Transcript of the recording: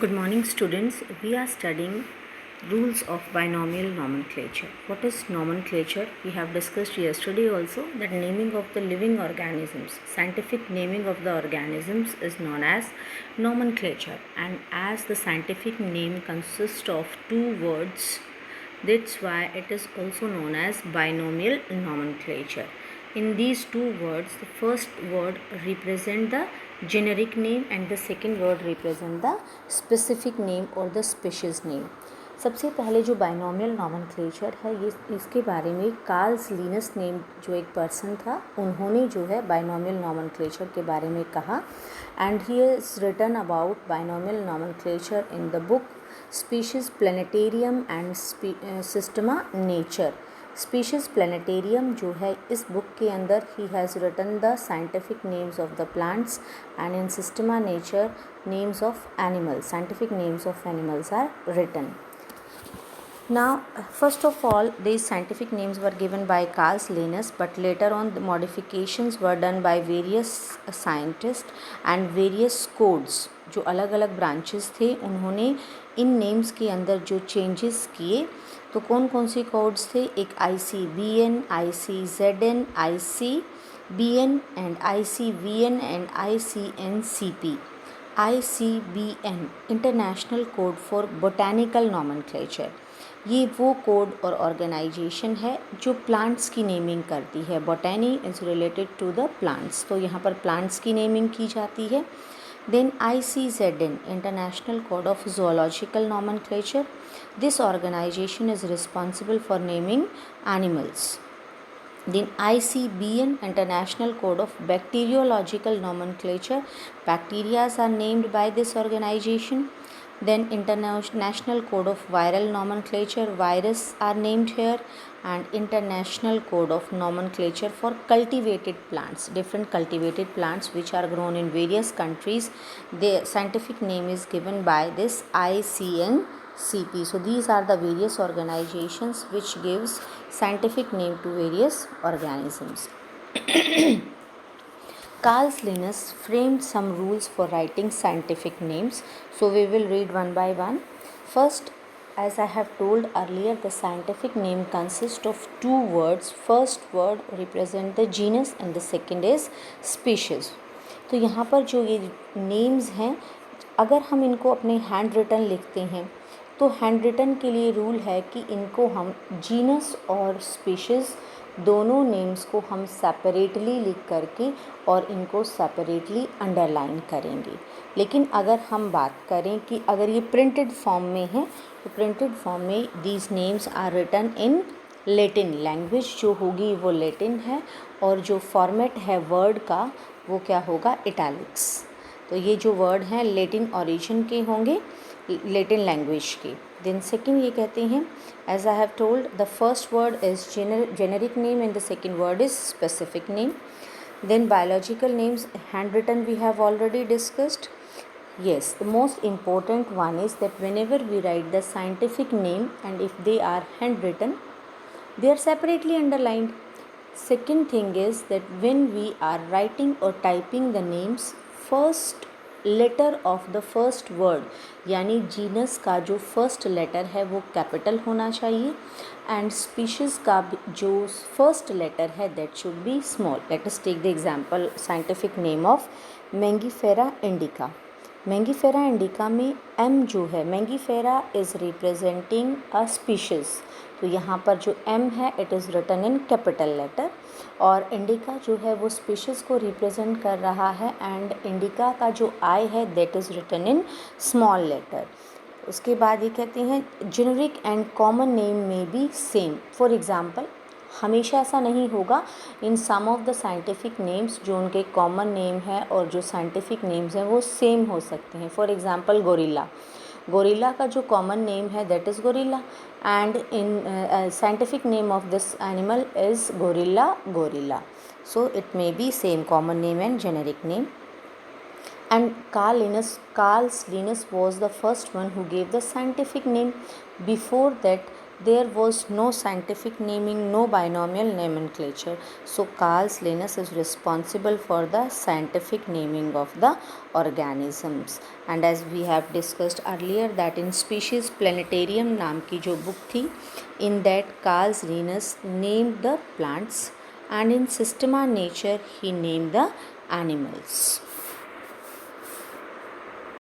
Good morning, students. We are studying rules of binomial nomenclature. What is nomenclature? We have discussed yesterday also that naming of the living organisms, scientific naming of the organisms is known as nomenclature, and as the scientific name consists of two words, that's why it is also known as binomial nomenclature. In these two words, the first word represent the generic name and the second word represent the specific name or the species name. सबसे पहले जो binomial nomenclature है ये इसके बारे में Carl's Linus name जो एक पर्सन था उन्होंने जो है बाइनोमियल नॉमेनक्लेचर के बारे में कहा and he is written about binomial nomenclature in the book Species Plantarum and Systema Naturae. Species Plantarum जो है इस बुक के अंदर ही has written the scientific names of the plants and in Systema Naturae names of animals. Scientific names of animals are written. Now, first of all, these scientific names were given by Carl Linnaeus, but later on the modifications were done by various scientists and various codes. जो अलग अलग branches थे उन्होंने इन names के अंदर जो changes किए. तो कौन कौन से कोड्स थे? एक ICBN, ICZN, ICBN and ICVN and ICNCP. ICBN international code for botanical nomenclature. ये वो कोड और ऑर्गेनाइजेशन है जो प्लांट्स की नेमिंग करती है. Botany is related to the plants, तो यहाँ पर प्लांट्स की नेमिंग की जाती है. Then ICZN international code of zoological nomenclature. This organisation is responsible for naming animals. Then ICBN International Code of Bacteriological Nomenclature. Bacteria are named by this organization. Then International Code of Viral Nomenclature. Virus are named here. And International Code of Nomenclature for cultivated plants. Different cultivated plants which are grown in various countries. Their scientific name is given by this ICNCP. So these are the various organizations which gives scientific name to various organisms. Carl Linnaeus framed some rules for writing scientific names. So we will read one by one. First, as I have told earlier, the scientific name consists of two words. First word represent the genus and the second is species. तो यहाँ पर जो ये names हैं अगर हम इनको अपने हैंड रिटन लिखते हैं तो हैंड रिटन के लिए रूल है कि इनको हम जीनस और स्पीशीज़ दोनों नेम्स को हम सेपरेटली लिख करके और इनको सेपरेटली अंडरलाइन करेंगे. लेकिन अगर हम बात करें कि अगर ये प्रिंटेड फॉर्म में है तो प्रिंटेड फॉर्म में these names are written in Latin. Language जो होगी वो लैटिन है और जो फॉर्मेट है वर्ड का वो क्या होगा? इटैलिक्स. तो ये जो वर्ड हैं लैटिन ओरिजिन के होंगे, लैटिन लैंग्वेज के. देन सेकंड ये कहते हैं as I have told the first word is generic name and the second word is specific name. Then biological names hand written we have already discussed. Yes, the most important one is that whenever we write the scientific name and if they are handwritten, they are separately underlined. Second thing is that when we are writing or typing the names, first letter of the first word यानी genus का जो first letter है वो capital होना चाहिए and species का जो first letter है that should be small. Let us take the example scientific name of Mangifera indica. Mangifera indica में एम जो है, Mangifera is representing a species, तो यहाँ पर जो एम है it is written in capital letter और इंडिका जो है वो स्पीशीज़ को रिप्रेजेंट कर रहा है एंड इंडिका का जो आई है that is written in small letter. उसके बाद ये कहते हैं जेनेरिक एंड कॉमन नेम में बी सेम. फॉर एग्ज़ाम्पल हमेशा ऐसा नहीं होगा. In some of the scientific names जो उनके कॉमन नेम है और जो साइंटिफिक नेम्स हैं वो सेम हो सकते हैं. For example gorilla. गोरिल्ला का जो कॉमन नेम है that is gorilla and in scientific name of this animal is gorilla. So it may be same common name and generic name. And Carl Linnaeus was the first one who gave the scientific name. Before that, there was no scientific naming, no binomial nomenclature. So Carl Linnaeus is responsible for the scientific naming of the organisms. And as we have discussed earlier that in Species Planetarium नाम की जो book थी, in that Carl Linnaeus named the plants and in Systema Nature he named the animals.